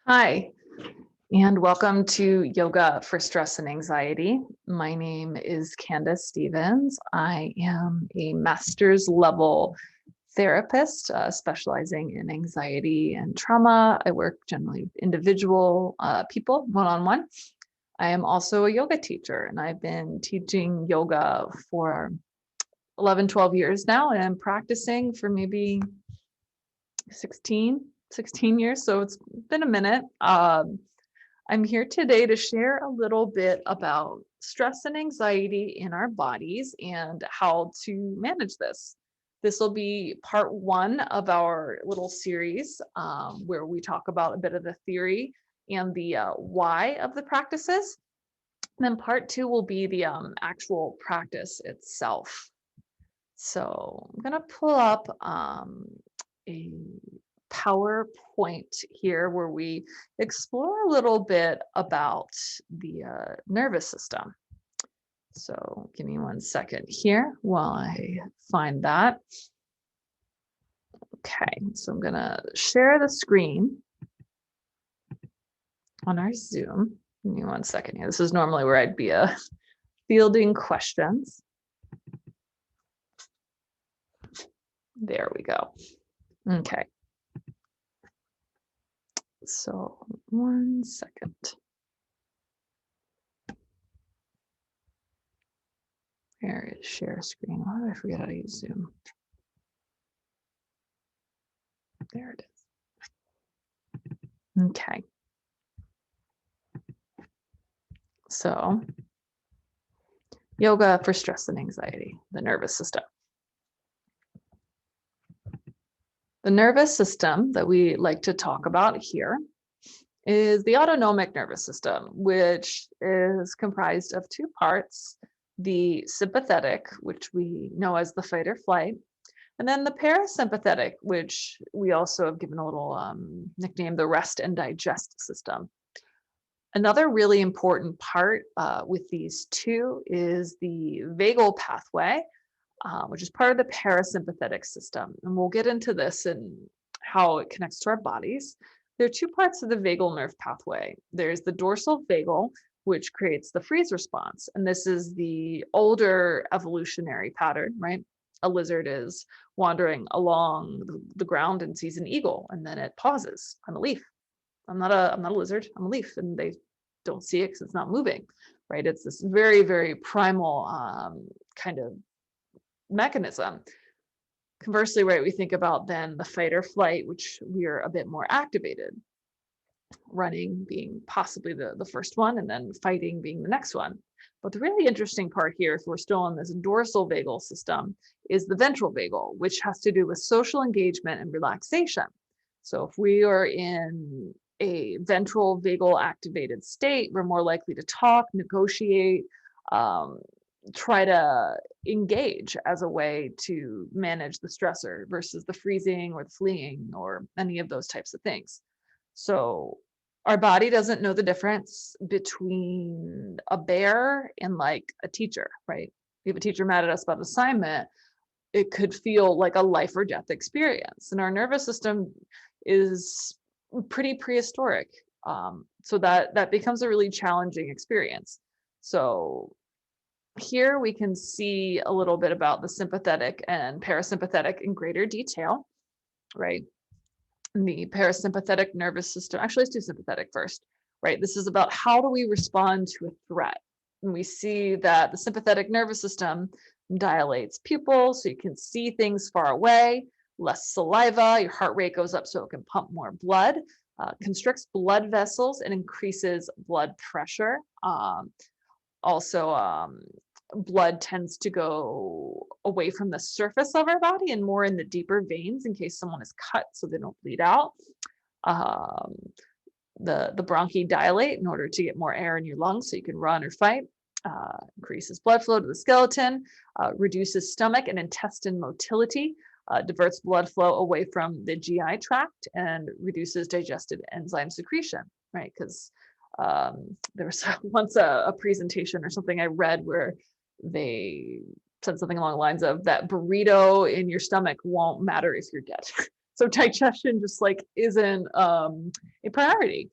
Hi, and welcome to Yoga for Stress and Anxiety. My name is Candace Stevens. I am a master's level therapist specializing in anxiety and trauma. I work generally with individual people one on one. I am also a yoga teacher, and I've been teaching yoga for 11, 12 years now, and I'm practicing for maybe 16 years. So it's been a minute. I'm here today to share a little bit about stress and anxiety in our bodies and how to manage this. This will be part one of our little series where we talk about a bit of the theory and the why of the practices. And then part two will be the actual practice itself. So I'm going to pull up a PowerPoint here where we explore a little bit about the nervous system. So give me one second here while I find that. Okay, so I'm going to share the screen on our Zoom. Give me one second here. This is normally where I'd be fielding questions. There we go. Okay. So one second. Here is share screen. Why did I forget how to use Zoom? There it is. Okay. So yoga for stress and anxiety, the nervous system. The nervous system that we like to talk about here is the autonomic nervous system, which is comprised of two parts, the sympathetic, which we know as the fight or flight, and then the parasympathetic, which we also have given a little nickname, the rest and digest system. Another really important part with these two is the vagal pathway, which is part of the parasympathetic system. And we'll get into this and how it connects to our bodies. There are two parts of the vagal nerve pathway. There's the dorsal vagal, which creates the freeze response. And this is the older evolutionary pattern, right? A lizard is wandering along the ground and sees an eagle, and then it pauses. I'm a leaf. I'm not a lizard. I'm a leaf, and they don't see it because it's not moving, right? It's this very, very primal kind of mechanism. Conversely, right, we think about then the fight or flight, which we are a bit more activated. Running being possibly the first one, and then fighting being the next one. But the really interesting part here, if we're still in this dorsal vagal system, is the ventral vagal, which has to do with social engagement and relaxation. So if we are in a ventral vagal activated state, we're more likely to talk, negotiate, try to engage as a way to manage the stressor versus the freezing or the fleeing or any of those types of things. So our body doesn't know the difference between a bear and like a teacher, right? If a teacher mad at us about an assignment, it could feel like a life or death experience. And our nervous system is pretty prehistoric. So that becomes a really challenging experience. So here we can see a little bit about the sympathetic and parasympathetic in greater detail, right? The parasympathetic nervous system, actually let's do sympathetic first, right? This is about how do we respond to a threat. And we see that the sympathetic nervous system dilates pupils so you can see things far away, less saliva, your heart rate goes up so it can pump more blood, constricts blood vessels and increases blood pressure. Also, blood tends to go away from the surface of our body and more in the deeper veins in case someone is cut so they don't bleed out. The bronchi dilate in order to get more air in your lungs so you can run or fight. Increases blood flow to the skeleton, reduces stomach and intestine motility, diverts blood flow away from the GI tract, and reduces digested enzyme secretion, right? Because there was once a presentation or something I read where they said something along the lines of that burrito in your stomach won't matter if you're dead. So digestion just like isn't a priority.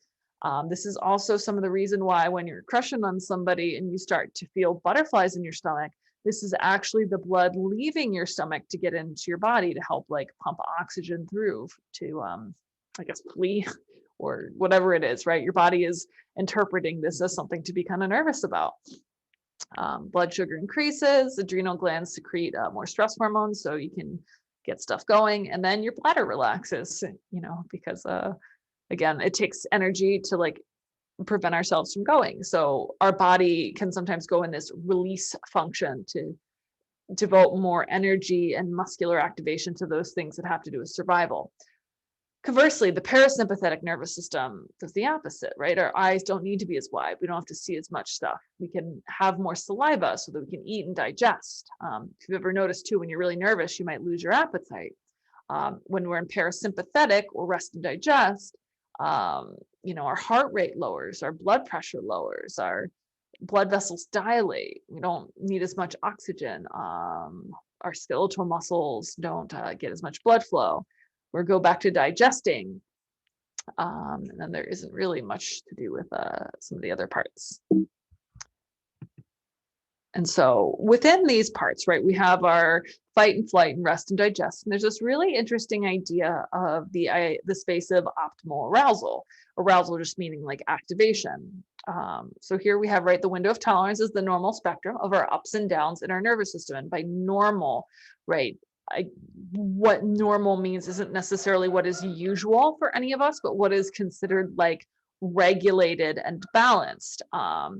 This is also some of the reason why when you're crushing on somebody and you start to feel butterflies in your stomach, this is actually the blood leaving your stomach to get into your body to help like pump oxygen through to, I guess, flee or whatever it is, right? Your body is interpreting this as something to be kind of nervous about. Blood sugar increases, adrenal glands secrete more stress hormones so you can get stuff going, and then your bladder relaxes, because again, it takes energy to like prevent ourselves from going. So our body can sometimes go in this release function to devote more energy and muscular activation to those things that have to do with survival. Conversely, the parasympathetic nervous system does the opposite, right? Our eyes don't need to be as wide. We don't have to see as much stuff. We can have more saliva so that we can eat and digest. If you've ever noticed too, when you're really nervous, you might lose your appetite. When we're in parasympathetic or rest and digest, our heart rate lowers, our blood pressure lowers, our blood vessels dilate. We don't need as much oxygen. Our skeletal muscles don't get as much blood flow. Or go back to digesting. And then there isn't really much to do with some of the other parts. And so within these parts, right, we have our fight and flight and rest and digest. And there's this really interesting idea of the space of optimal arousal. Arousal just meaning like activation. So here we have, right, the window of tolerance is the normal spectrum of our ups and downs in our nervous system. And by normal, right, what normal means isn't necessarily what is usual for any of us, but what is considered like regulated and balanced. Our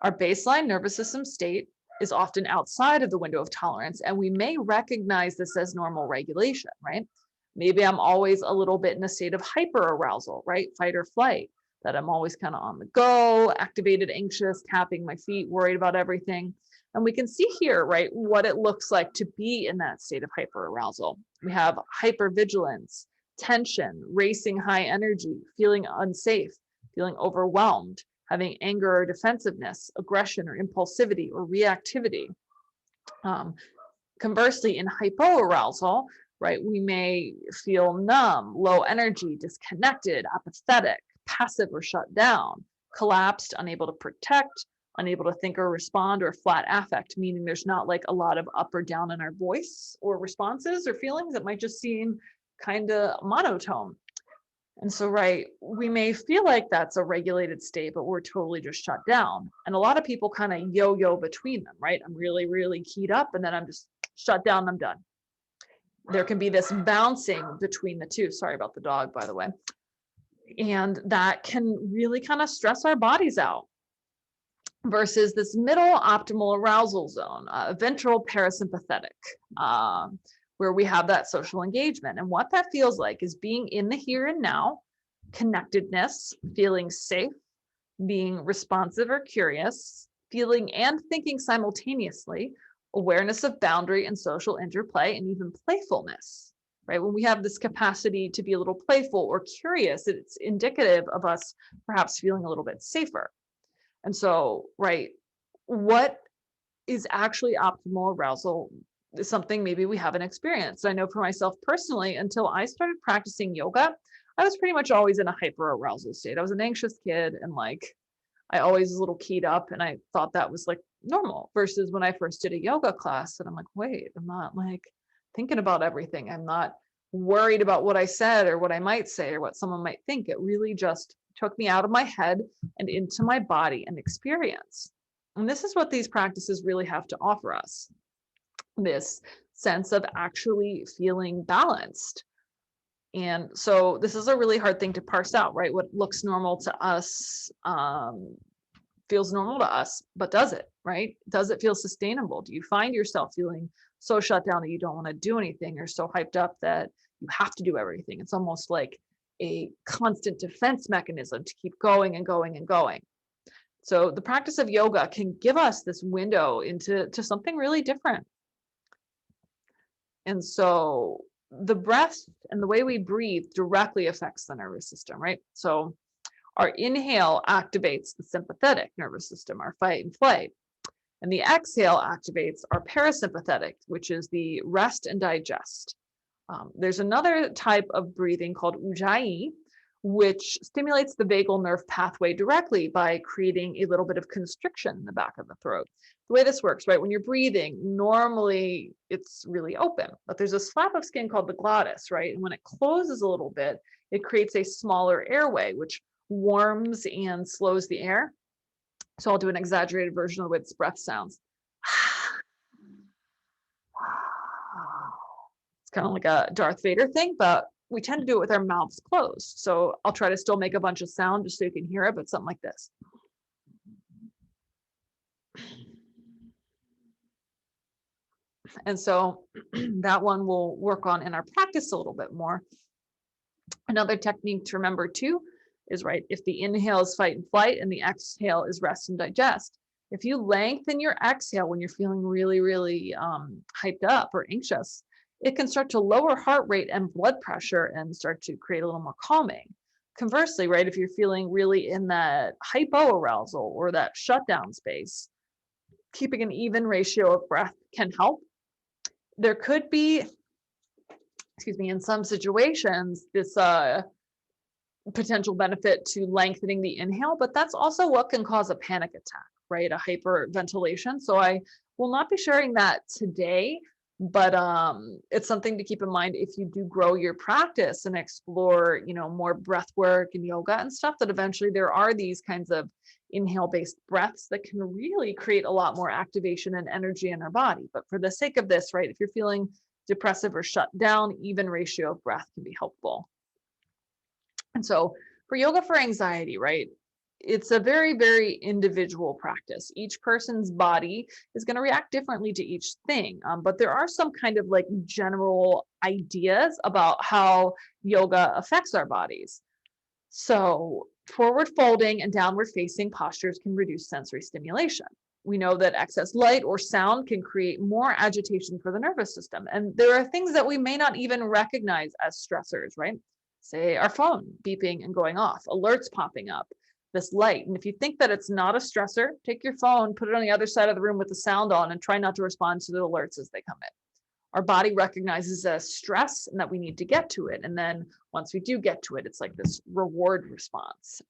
baseline nervous system state is often outside of the window of tolerance, and we may recognize this as normal regulation, right? Maybe I'm always a little bit in a state of hyperarousal, right? Fight or flight, that I'm always kind of on the go, activated, anxious, tapping my feet, worried about everything. And we can see here, right, what it looks like to be in that state of hyperarousal. We have hypervigilance, tension, racing high energy, feeling unsafe, feeling overwhelmed, having anger or defensiveness, aggression or impulsivity or reactivity. Conversely, in hypoarousal, right, we may feel numb, low energy, disconnected, apathetic, passive or shut down, collapsed, unable to protect, unable to think or respond, or flat affect, meaning there's not like a lot of up or down in our voice or responses or feelings. It might just seem kind of monotone. And so, right, we may feel like that's a regulated state, but we're totally just shut down. And a lot of people kind of yo-yo between them, right? I'm really, really keyed up and then I'm just shut down, I'm done. There can be this bouncing between the two. Sorry about the dog, by the way. And that can really kind of stress our bodies out. Versus this middle optimal arousal zone, ventral parasympathetic, where we have that social engagement. And what that feels like is being in the here and now, connectedness, feeling safe, being responsive or curious, feeling and thinking simultaneously, awareness of boundary and social interplay, and even playfulness, right? When we have this capacity to be a little playful or curious, it's indicative of us perhaps feeling a little bit safer. And so, right, what is actually optimal arousal is something maybe we haven't experienced. I know for myself personally, until I started practicing yoga, I was pretty much always in a hyper arousal state. I was an anxious kid and like I always was a little keyed up, and I thought that was like normal versus when I first did a yoga class and I'm like, wait, I'm not like thinking about everything. I'm not worried about what I said or what I might say or what someone might think. It really just took me out of my head and into my body and experience. And this is what these practices really have to offer us, this sense of actually feeling balanced. And so this is a really hard thing to parse out, right? What looks normal to us feels normal to us, but does it, right? Does it feel sustainable? Do you find yourself feeling so shut down that you don't want to do anything, or so hyped up that you have to do everything? It's almost like a constant defense mechanism to keep going and going and going. So the practice of yoga can give us this window into something really different. And so the breath and the way we breathe directly affects the nervous system, right? So our inhale activates the sympathetic nervous system, our fight and flight. And the exhale activates our parasympathetic, which is the rest and digest. There's another type of breathing called ujjayi, which stimulates the vagal nerve pathway directly by creating a little bit of constriction in the back of the throat. The way this works, right? When you're breathing, normally it's really open, but there's a flap of skin called the glottis, right? And when it closes a little bit, it creates a smaller airway, which warms and slows the air. So I'll do an exaggerated version of the way its breath sounds. It's kind of like a Darth Vader thing, but we tend to do it with our mouths closed. So I'll try to still make a bunch of sound just so you can hear it, but something like this. And so that one we'll work on in our practice a little bit more. Another technique to remember too is, right, if the inhale is fight and flight and the exhale is rest and digest. If you lengthen your exhale when you're feeling really, really hyped up or anxious, it can start to lower heart rate and blood pressure and start to create a little more calming. Conversely, right, if you're feeling really in that hypoarousal or that shutdown space, keeping an even ratio of breath can help. There could be, excuse me, in some situations, this potential benefit to lengthening the inhale, but that's also what can cause a panic attack, right? A hyperventilation. So I will not be sharing that today, but it's something to keep in mind if you do grow your practice and explore, more breath work and yoga and stuff, that eventually there are these kinds of inhale-based breaths that can really create a lot more activation and energy in our body. But for the sake of this, right, if you're feeling depressive or shut down, even ratio of breath can be helpful. And so for yoga for anxiety, right, it's a very, very individual practice. Each person's body is going to react differently to each thing. But there are some kind of like general ideas about how yoga affects our bodies. So forward folding and downward facing postures can reduce sensory stimulation. We know that excess light or sound can create more agitation for the nervous system. And there are things that we may not even recognize as stressors, right? Say our phone beeping and going off, alerts popping up, this light. And if you think that it's not a stressor, take your phone, put it on the other side of the room with the sound on, and try not to respond to the alerts as they come in. Our body recognizes as stress and that we need to get to it. And then once we do get to it, it's like this reward response.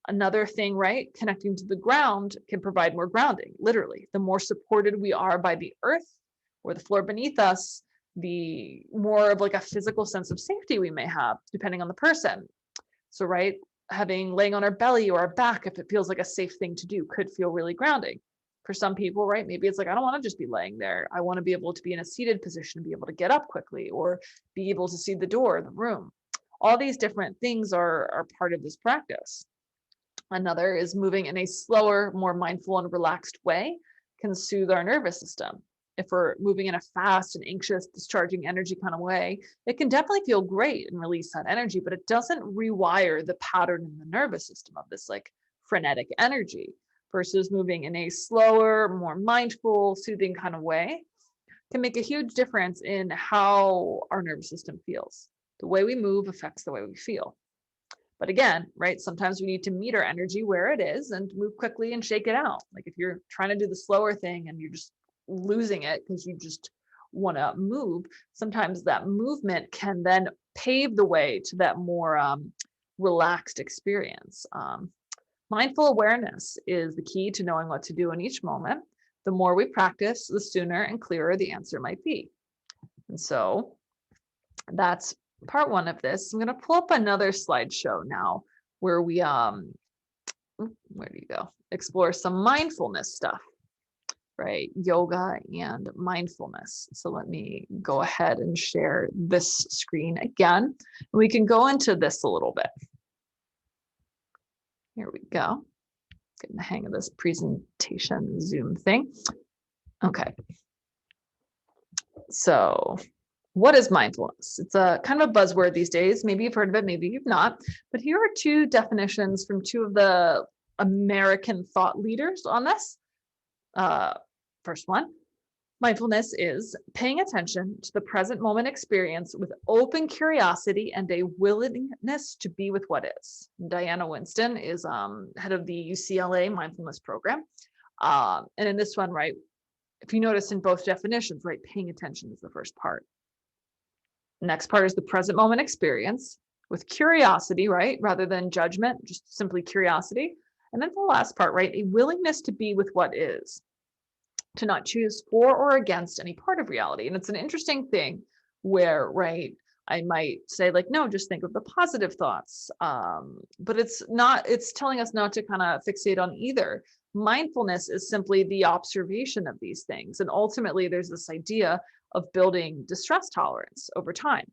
Another thing, right? Connecting to the ground can provide more grounding, literally. The more supported we are by the earth or the floor beneath us, the more of like a physical sense of safety we may have, depending on the person. So, right, laying on our belly or our back, if it feels like a safe thing to do, could feel really grounding. For some people, right, maybe it's like, I don't want to just be laying there. I want to be able to be in a seated position and be able to get up quickly or be able to see the door, the room. All these different things are part of this practice. Another is moving in a slower, more mindful and relaxed way can soothe our nervous system. If we're moving in a fast and anxious, discharging energy kind of way, it can definitely feel great and release that energy, but it doesn't rewire the pattern in the nervous system of this like frenetic energy. Versus moving in a slower, more mindful, soothing kind of way can make a huge difference in how our nervous system feels. The way we move affects the way we feel. But again, right, sometimes we need to meet our energy where it is and move quickly and shake it out. Like if you're trying to do the slower thing and you're just losing it because you just want to move, sometimes that movement can then pave the way to that more relaxed experience. Mindful awareness is the key to knowing what to do in each moment. The more we practice, the sooner and clearer the answer might be. And so that's part one of this. I'm going to pull up another slideshow now where we, where do you go? Explore some mindfulness stuff, right? Yoga and mindfulness. So let me go ahead and share this screen again. We can go into this a little bit. Here we go. Getting the hang of this presentation Zoom thing. Okay. So what is mindfulness? It's a kind of a buzzword these days. Maybe you've heard of it, maybe you've not. But here are two definitions from two of the American thought leaders on this. First one, mindfulness is paying attention to the present moment experience with open curiosity and a willingness to be with what is. Diana Winston is head of the UCLA mindfulness program. And in this one, right, if you notice in both definitions, right, paying attention is the first part. Next part is the present moment experience with curiosity, right? Rather than judgment, just simply curiosity. And then the last part, right? A willingness to be with what is, to not choose for or against any part of reality. And it's an interesting thing where, right, I might say like, no, just think of the positive thoughts. But it's not, it's telling us not to kind of fixate on either. Mindfulness is simply the observation of these things. And ultimately, there's this idea of building distress tolerance over time.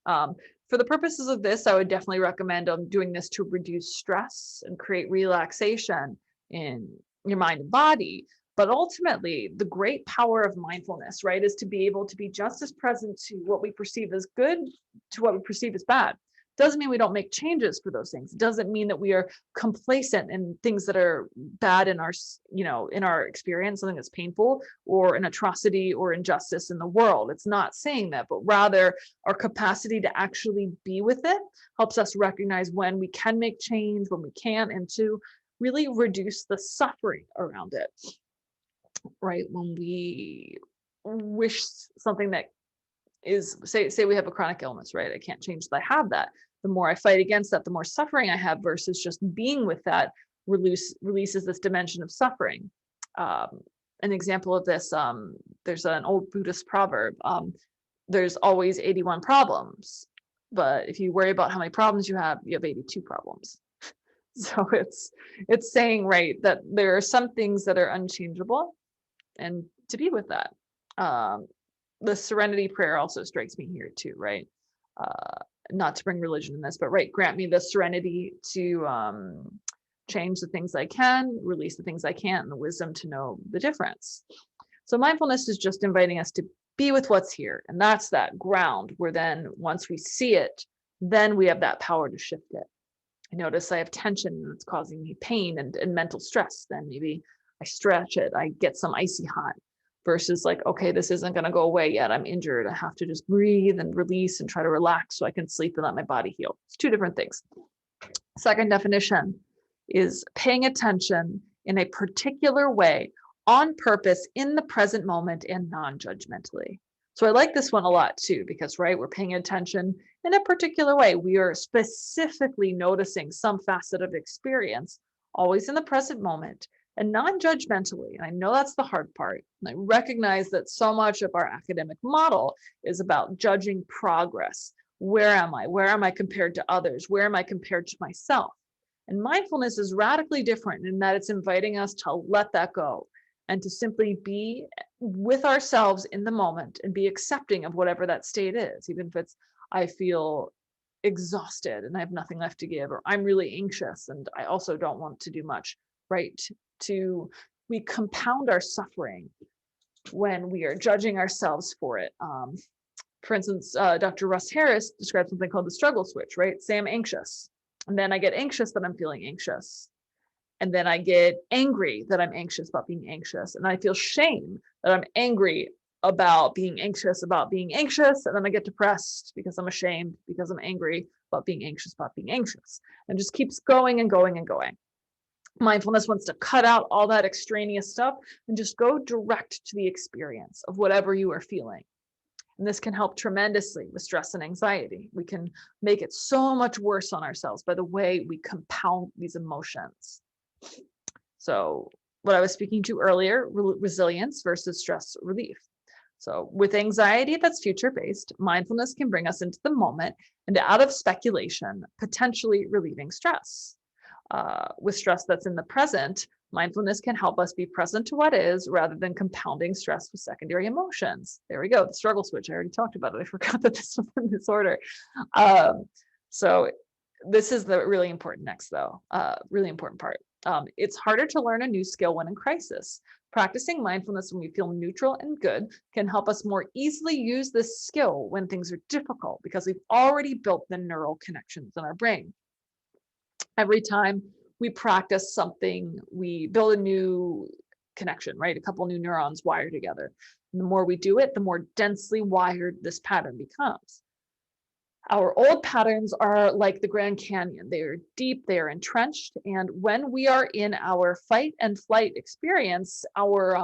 Um, for the purposes of this, I would definitely recommend doing this to reduce stress and create relaxation in your mind and body. But ultimately, the great power of mindfulness, right, is to be able to be just as present to what we perceive as good to what we perceive as bad. Doesn't mean we don't make changes for those things. It doesn't mean that we are complacent in things that are bad in our, in our experience, something that's painful or an atrocity or injustice in the world. It's not saying that, but rather our capacity to actually be with it helps us recognize when we can make change, when we can't, and to really reduce the suffering around it. Right, when we wish something that is, say we have a chronic illness, right, I can't change that I have that. The more I fight against that, the more suffering I have, versus just being with that releases this dimension of suffering. An example of this, there's an old Buddhist proverb, there's always 81 problems, but if you worry about how many problems you have 82 problems. So it's saying, right, that there are some things that are unchangeable, and to be with that. The serenity prayer also strikes me here too, right? Not to bring religion in this, but right, grant me the serenity to change the things I can, release the things I can't, and the wisdom to know the difference. So mindfulness is just inviting us to be with what's here. And that's that ground where then once we see it, then we have that power to shift it. I notice I have tension and it's causing me pain and mental stress. Then maybe I stretch it, I get some icy hot, versus like, okay, this isn't going to go away yet. I'm injured. I have to just breathe and release and try to relax so I can sleep and let my body heal. It's two different things. Second definition is paying attention in a particular way on purpose in the present moment and non-judgmentally. So I like this one a lot too, because, right, we're paying attention in a particular way. We are specifically noticing some facet of experience, always in the present moment and non-judgmentally. And I know that's the hard part. And I recognize that so much of our academic model is about judging progress. Where am I? Where am I compared to others? Where am I compared to myself? And mindfulness is radically different in that it's inviting us to let that go and to simply be with ourselves in the moment and be accepting of whatever that state is, even if it's, I feel exhausted and I have nothing left to give, or I'm really anxious and I also don't want to do much, right? We compound our suffering when we are judging ourselves for it. For instance, Dr. Russ Harris describes something called the struggle switch, right? Say I'm anxious, and then I get anxious that I'm feeling anxious. And then I get angry that I'm anxious about being anxious. And I feel shame that I'm angry about being anxious about being anxious. And then I get depressed because I'm ashamed, because I'm angry about being anxious about being anxious. And just keeps going and going and going. Mindfulness wants to cut out all that extraneous stuff and just go direct to the experience of whatever you are feeling. And this can help tremendously with stress and anxiety. We can make it so much worse on ourselves by the way we compound these emotions. So what I was speaking to earlier, resilience versus stress relief. So with anxiety that's future-based, mindfulness can bring us into the moment and out of speculation, potentially relieving stress. With stress that's in the present, mindfulness can help us be present to what is rather than compounding stress with secondary emotions. There we go, the struggle switch. I already talked about it. I forgot that this was in this order. So this is the really important next though, really important part. It's harder to learn a new skill when in crisis. Practicing mindfulness when we feel neutral and good can help us more easily use this skill when things are difficult because we've already built the neural connections in our brain. Every time we practice something, we build a new connection, right? A couple new neurons wire together. And the more we do it, the more densely wired this pattern becomes. Our old patterns are like the Grand Canyon. They are deep, they are entrenched. And when we are in our fight and flight experience, our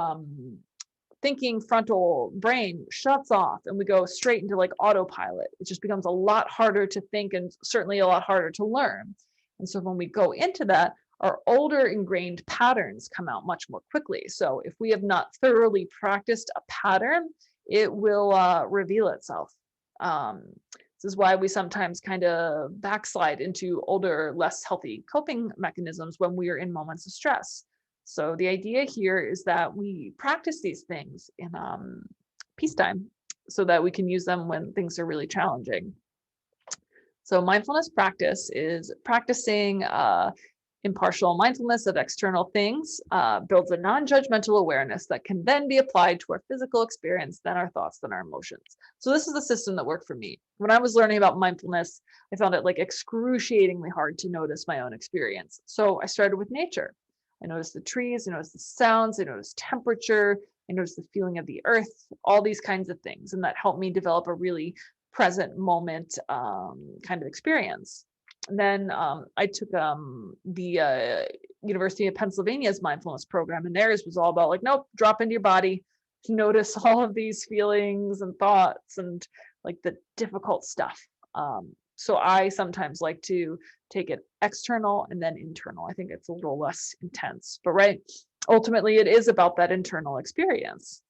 thinking frontal brain shuts off and we go straight into like autopilot. It just becomes a lot harder to think and certainly a lot harder to learn. And so when we go into that, our older ingrained patterns come out much more quickly. So if we have not thoroughly practiced a pattern, it will reveal itself. This is why we sometimes kind of backslide into older, less healthy coping mechanisms when we are in moments of stress. So the idea here is that we practice these things in peacetime so that we can use them when things are really challenging. So mindfulness practice is practicing impartial mindfulness of external things, builds a non-judgmental awareness that can then be applied to our physical experience, then our thoughts, then our emotions. So this is the system that worked for me. When I was learning about mindfulness, I found it like excruciatingly hard to notice my own experience. So I started with nature. I noticed the trees, I noticed the sounds, I noticed temperature, I noticed the feeling of the earth, all these kinds of things. And that helped me develop a really present moment kind of experience. And then I took the University of Pennsylvania's mindfulness program, and theirs was all about like, nope, drop into your body, notice all of these feelings and thoughts and like the difficult stuff. So I sometimes like to take it external and then internal. I think it's a little less intense, but right, ultimately it is about that internal experience.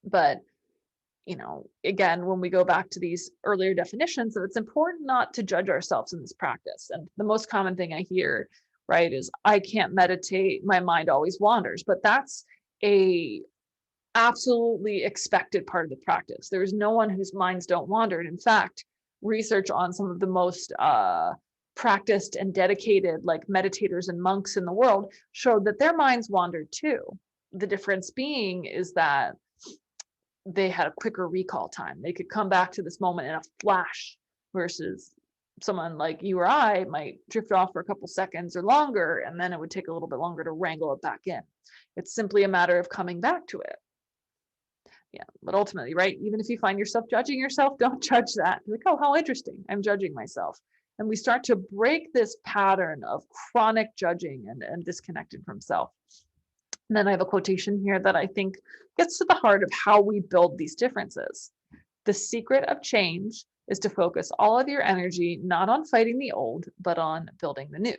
But again, when we go back to these earlier definitions, that it's important not to judge ourselves in this practice. And the most common thing I hear, right, is I can't meditate, my mind always wanders. But that's a absolutely expected part of the practice. There's no one whose minds don't wander. And in fact, research on some of the most practiced and dedicated like meditators and monks in the world showed that their minds wandered too. The difference being is that they had a quicker recall time. They could come back to this moment in a flash versus someone like you or I might drift off for a couple seconds or longer, and then it would take a little bit longer to wrangle it back in. It's simply a matter of coming back to it. Yeah, but ultimately, right, even if you find yourself judging yourself, don't judge that. Like, oh, how interesting, I'm judging myself. And we start to break this pattern of chronic judging and disconnected from self. And then I have a quotation here that I think gets to the heart of how we build these differences. The secret of change is to focus all of your energy not on fighting the old, but on building the new.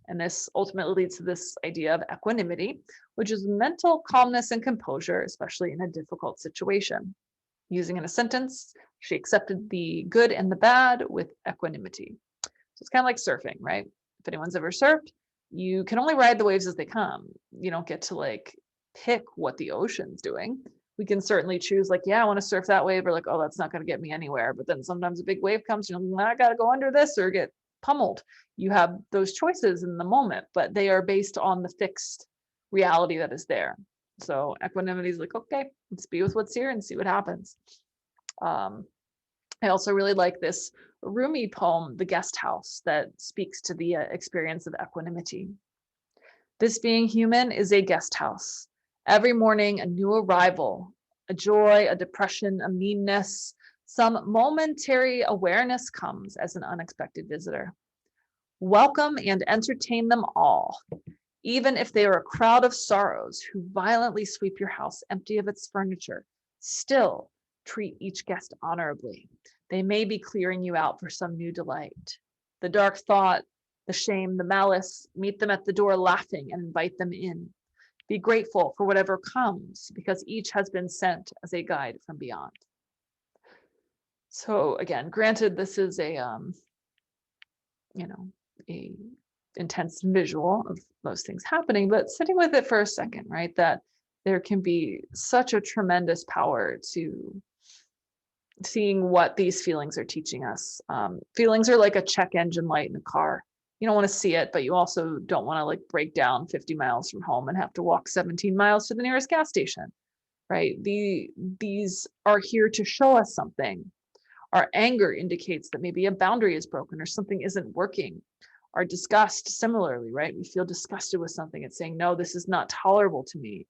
And this ultimately leads to this idea of equanimity, which is mental calmness and composure, especially in a difficult situation. Using in a sentence, she accepted the good and the bad with equanimity. So it's kind of like surfing, right? If anyone's ever surfed, you can only ride the waves as they come. You don't get to like pick what the ocean's doing. We can certainly choose like, yeah, I want to surf that wave, or like, oh, that's not going to get me anywhere. But then sometimes a big wave comes, I got to go under this or get pummeled. You have those choices in the moment, but they are based on the fixed reality that is there. So equanimity is like, okay, let's be with what's here and see what happens. I also really like this Rumi poem, The Guest House, that speaks to the experience of equanimity. This being human is a guest house. Every morning, a new arrival, a joy, a depression, a meanness, some momentary awareness comes as an unexpected visitor. Welcome and entertain them all, even if they are a crowd of sorrows who violently sweep your house empty of its furniture. Still, treat each guest honorably. They may be clearing you out for some new delight. The dark thought, the shame, the malice, meet them at the door laughing and invite them in. Be grateful for whatever comes, because each has been sent as a guide from beyond. So again, granted, this is a intense visual of those things happening, but sitting with it for a second, right? That there can be such a tremendous power to seeing what these feelings are teaching us. Feelings are like a check engine light in a car. You don't want to see it, but you also don't want to like break down 50 miles from home and have to walk 17 miles to the nearest gas station, right? These are here to show us something. Our anger indicates that maybe a boundary is broken or something isn't working. Our disgust, similarly, right? We feel disgusted with something. It's saying, no, this is not tolerable to me.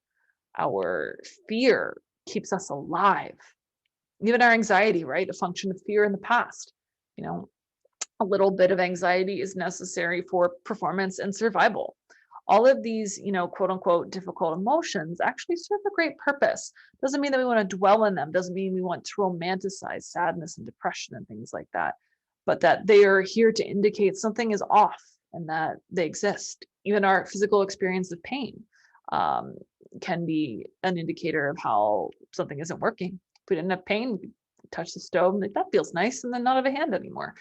Our fear keeps us alive. Even our anxiety, right? A function of fear in the past. A little bit of anxiety is necessary for performance and survival. All of these, quote unquote, difficult emotions actually serve a great purpose. Doesn't mean that we want to dwell in them, doesn't mean we want to romanticize sadness and depression and things like that, but that they are here to indicate something is off and that they exist. Even our physical experience of pain um, can be an indicator of how something isn't working. If we didn't have pain, we touch the stove and like, that feels nice, and then not have a hand anymore.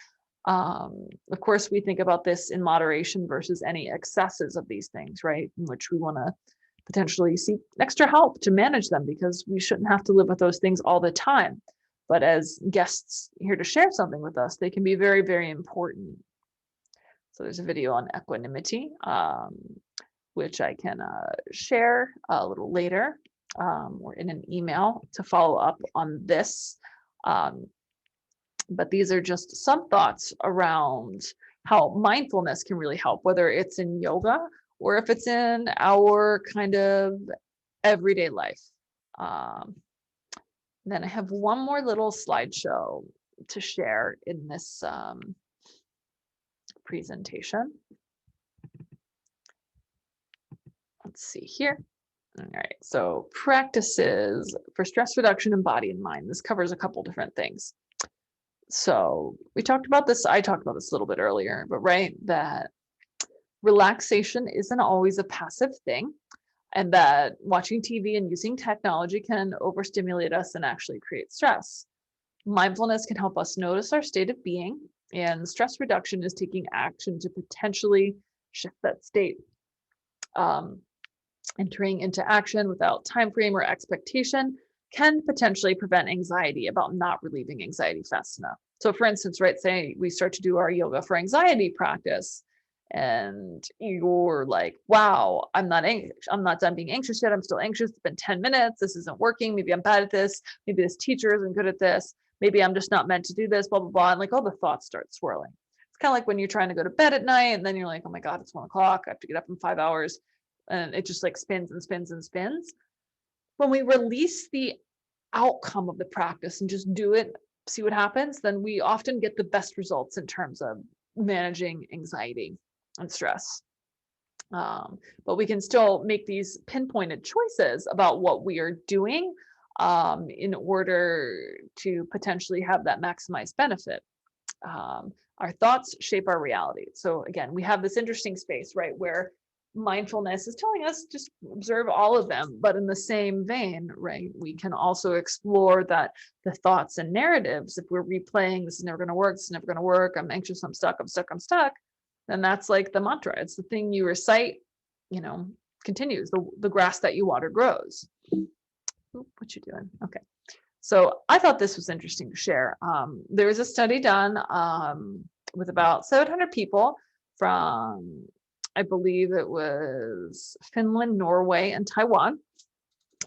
Of course, we think about this in moderation versus any excesses of these things, right? In which we want to potentially seek extra help to manage them because we shouldn't have to live with those things all the time. But as guests here to share something with us, they can be very, very important. So there's a video on equanimity, which I can share a little later or in an email to follow up on this. But these are just some thoughts around how mindfulness can really help, whether it's in yoga or if it's in our kind of everyday life. Then I have one more little slideshow to share in this presentation. Let's see here. All right, so practices for stress reduction in body and mind. This covers a couple different things. So we talked about this, I talked about this a little bit earlier, but right, that relaxation isn't always a passive thing, and that watching TV and using technology can overstimulate us and actually create stress. Mindfulness can help us notice our state of being, and stress reduction is taking action to potentially shift that state. Entering into action without time frame or expectation can potentially prevent anxiety about not relieving anxiety fast enough. So for instance, right, say we start to do our yoga for anxiety practice and you're like, wow, I'm not done being anxious yet. I'm still anxious. It's been 10 minutes. This isn't working. Maybe I'm bad at this. Maybe this teacher isn't good at this. Maybe I'm just not meant to do this, blah, blah, blah. And like all the thoughts start swirling. It's kind of like when you're trying to go to bed at night and then you're like, oh my God, it's 1 o'clock. I have to get up in 5 hours. And it just like spins and spins and spins. When we release the outcome of the practice and just do it, see what happens, then we often get the best results in terms of managing anxiety and stress. But we can still make these pinpointed choices about what we are doing in order to potentially have that maximized benefit. Our thoughts shape our reality. So again, we have this interesting space, right, where mindfulness is telling us just observe all of them, but in the same vein, right, we can also explore that the thoughts and narratives, if we're replaying, this is never going to work, this is never going to work, I'm anxious, I'm stuck, I'm stuck, I'm stuck, then that's like the mantra. It's the thing you recite, continues. The grass that you water grows. Oop, what you doing? Okay. So I thought this was interesting to share. There was a study done with about 700 people from, I believe it was Finland, Norway, and Taiwan.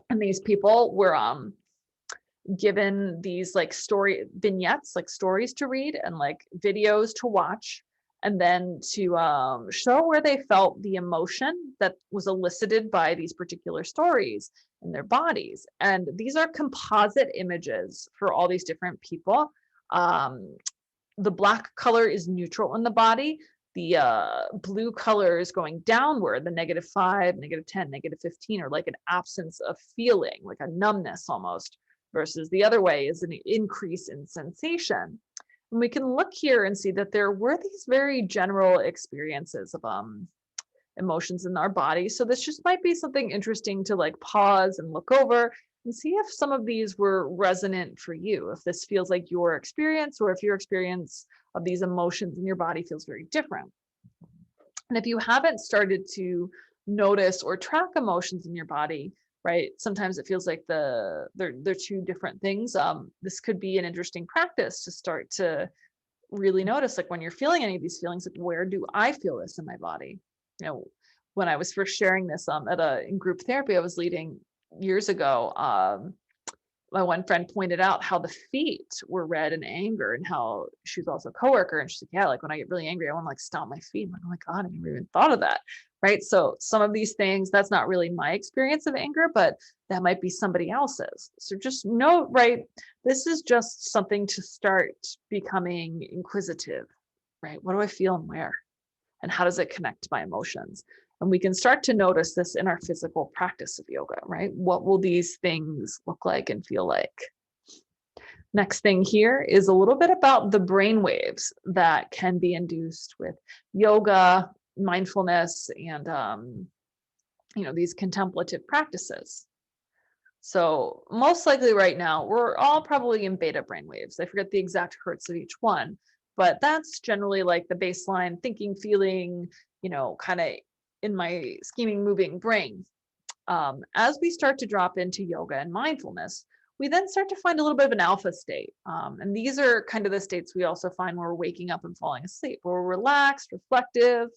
And these people were given these like story vignettes, like stories to read and like videos to watch, and then to show where they felt the emotion that was elicited by these particular stories in their bodies. And these are composite images for all these different people. The black color is neutral in the body. The blue color is going downward, the -5, -10, -15, or like an absence of feeling, like a numbness almost, versus the other way is an increase in sensation. And we can look here and see that there were these very general experiences of emotions in our body. So this just might be something interesting to like pause and look over and see if some of these were resonant for you, if this feels like your experience, or if your experience of these emotions in your body feels very different. And if you haven't started to notice or track emotions in your body, right, sometimes it feels like they're two different things. This could be an interesting practice to start to really notice, like when you're feeling any of these feelings, like where do I feel this in my body? When I was first sharing this in group therapy I was leading years ago, my one friend pointed out how the feet were red in anger, and how she was also a coworker, and she's like, yeah, like when I get really angry, I want to like stomp my feet. I'm like, oh my God, I never even thought of that. Right. So some of these things, that's not really my experience of anger, but that might be somebody else's. So just note, right, this is just something to start becoming inquisitive, right? What do I feel and where? And how does it connect to my emotions? And we can start to notice this in our physical practice of yoga, right? What will these things look like and feel like? Next thing here is a little bit about the brain waves that can be induced with yoga, mindfulness, and these contemplative practices. So most likely right now, we're all probably in beta brainwaves. I forget the exact hertz of each one, but that's generally like the baseline thinking, feeling, kind of in my scheming, moving brain. As we start to drop into yoga and mindfulness, we then start to find a little bit of an alpha state. And these are kind of the states we also find when we're waking up and falling asleep, where we're relaxed, reflective.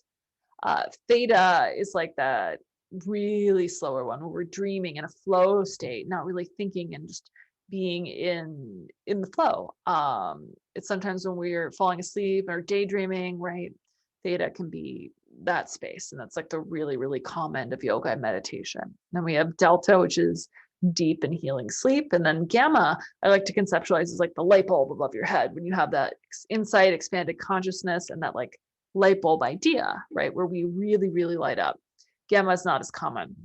Theta is like the really slower one where we're dreaming in a flow state, not really thinking and just being in the flow. It's sometimes when we're falling asleep or daydreaming, right? Theta can be that space, and that's like the really, really calm end of yoga and meditation. Then we have delta, which is deep and healing sleep, and then gamma I like to conceptualize as like the light bulb above your head when you have that insight, expanded consciousness, and that like light bulb idea, right? Where we really, really light up. Gamma is not as common.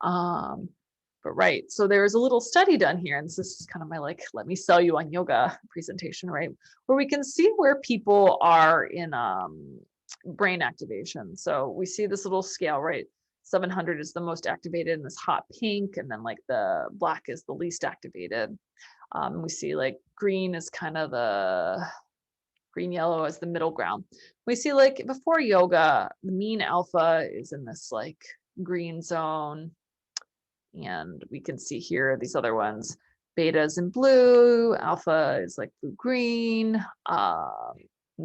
But right, so there's a little study done here, and this is kind of my like, let me sell you on yoga presentation, right? Where we can see where people are in brain activation. So we see this little scale, right? 700 is the most activated in this hot pink, and then like the black is the least activated. We see like green is kind of the green yellow as the middle ground. We see like before yoga, the mean alpha is in this like green zone. And we can see here these other ones. Beta is in blue, alpha is like blue green,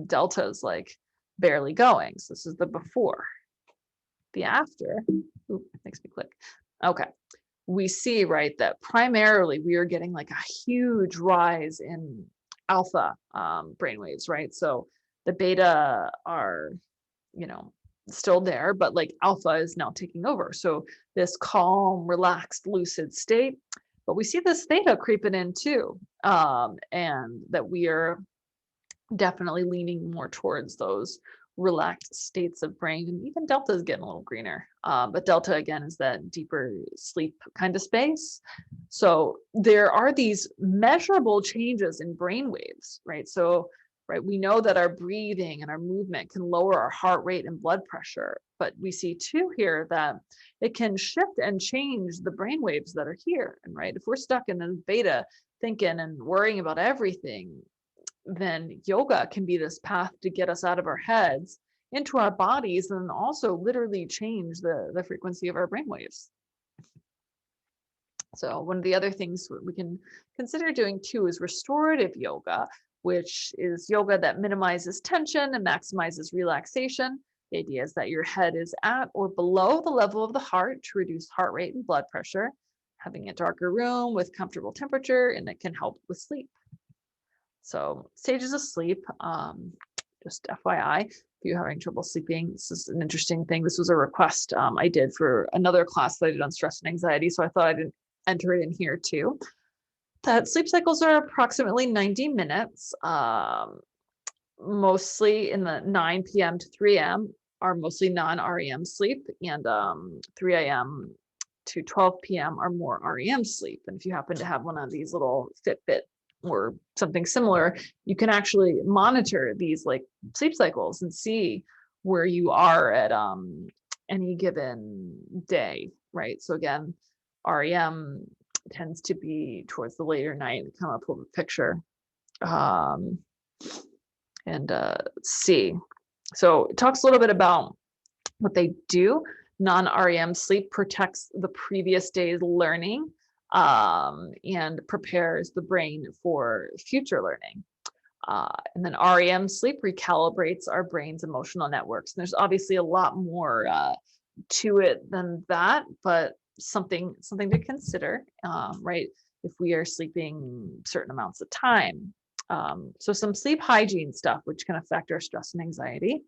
delta is like barely going. So this is the before. The after, ooh, it makes me click. Okay. We see, right, that primarily we are getting like a huge rise in alpha brainwaves, right? So the beta are, still there, but like alpha is now taking over. So this calm, relaxed, lucid state. But we see this theta creeping in too, and that we are definitely leaning more towards those relaxed states of brain, and even delta is getting a little greener, but delta again is that deeper sleep kind of space. So there are these measurable changes in brain waves, right? So right, we know that our breathing and our movement can lower our heart rate and blood pressure, but we see too here that it can shift and change the brain waves that are here. And right, if we're stuck in the beta thinking and worrying about everything, then yoga can be this path to get us out of our heads into our bodies, and also literally change the frequency of our brainwaves. So one of the other things we can consider doing too is restorative yoga, which is yoga that minimizes tension and maximizes relaxation. The idea is that your head is at or below the level of the heart to reduce heart rate and blood pressure, having a darker room with comfortable temperature, and it can help with sleep. So stages of sleep, just FYI, if you're having trouble sleeping, this is an interesting thing. This was a request I did for another class that I did on stress and anxiety, so I thought I'd enter it in here too. That sleep cycles are approximately 90 minutes, mostly in the 9 p.m. to 3 a.m. are mostly non-REM sleep, and 3 a.m. to 12 p.m. are more REM sleep. And if you happen to have one of these little Fitbit or something similar, you can actually monitor these like sleep cycles and see where you are at any given day, right? So again, REM tends to be towards the later night. Come up with a picture, and see. So it talks a little bit about what they do. Non-REM sleep protects the previous day's learning, and prepares the brain for future learning. And then REM sleep recalibrates our brain's emotional networks. And there's obviously a lot more to it than that, but something to consider, right? If we are sleeping certain amounts of time. So some sleep hygiene stuff, which can affect our stress and anxiety.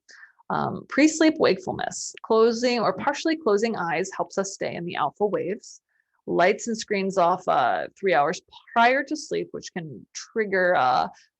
Pre-sleep wakefulness, closing or partially closing eyes helps us stay in the alpha waves. Lights and screens off 3 hours prior to sleep, which can trigger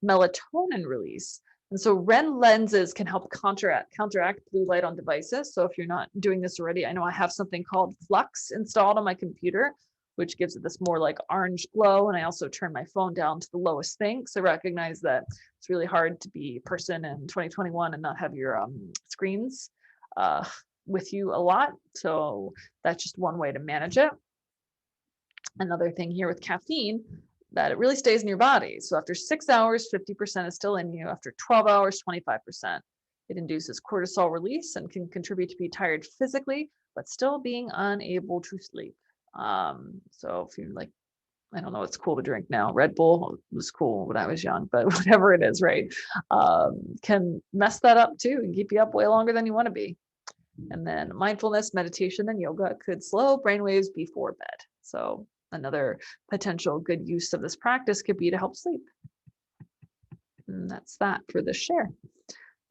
melatonin release. And so REN lenses can help counteract blue light on devices. So if you're not doing this already, I know I have something called Flux installed on my computer, which gives it this more like orange glow. And I also turn my phone down to the lowest thing. because I recognize that it's really hard to be a person in 2021 and not have your screens uh, with you a lot. So that's just one way to manage it. Another thing here with caffeine, that it really stays in your body. So after 6 hours, 50% is still in you. After 12 hours, 25%. It induces cortisol release and can contribute to be tired physically, but still being unable to sleep. So if you're like, I don't know what's cool to drink now. Red Bull was cool when I was young, but whatever it is, right? Can mess that up too and keep you up way longer than you want to be. And then mindfulness, meditation, and yoga could slow brainwaves before bed. So another potential good use of this practice could be to help sleep. And that's that for this share.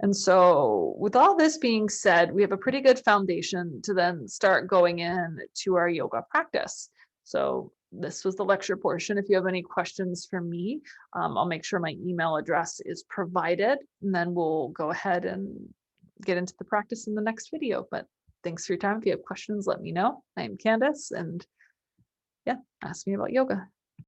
And so with all this being said, we have a pretty good foundation to then start going in to our yoga practice. So this was the lecture portion. If you have any questions for me, I'll make sure my email address is provided, and then we'll go ahead and get into the practice in the next video. But thanks for your time. If you have questions, let me know. I am Candace, and yeah, ask me about yoga.